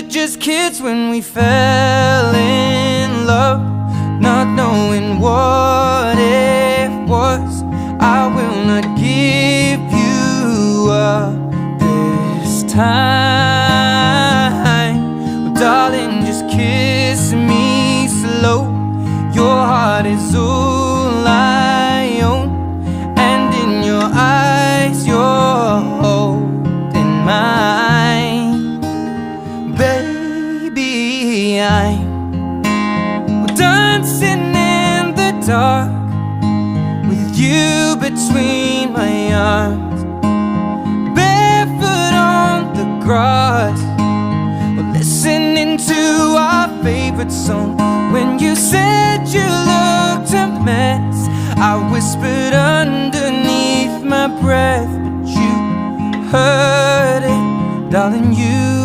just kids when we fell in love, not knowing what it was. I will not give you up this time. Well, darling, just kiss me slow. Your heart is all I own, and in your eyes you're holding mine. Baby, I'm dancing in the dark with you between my arms, barefoot on the grass. We're listening to our favorite song. When you said you looked a mess, I whispered underneath my breath, but you heard it, darling, you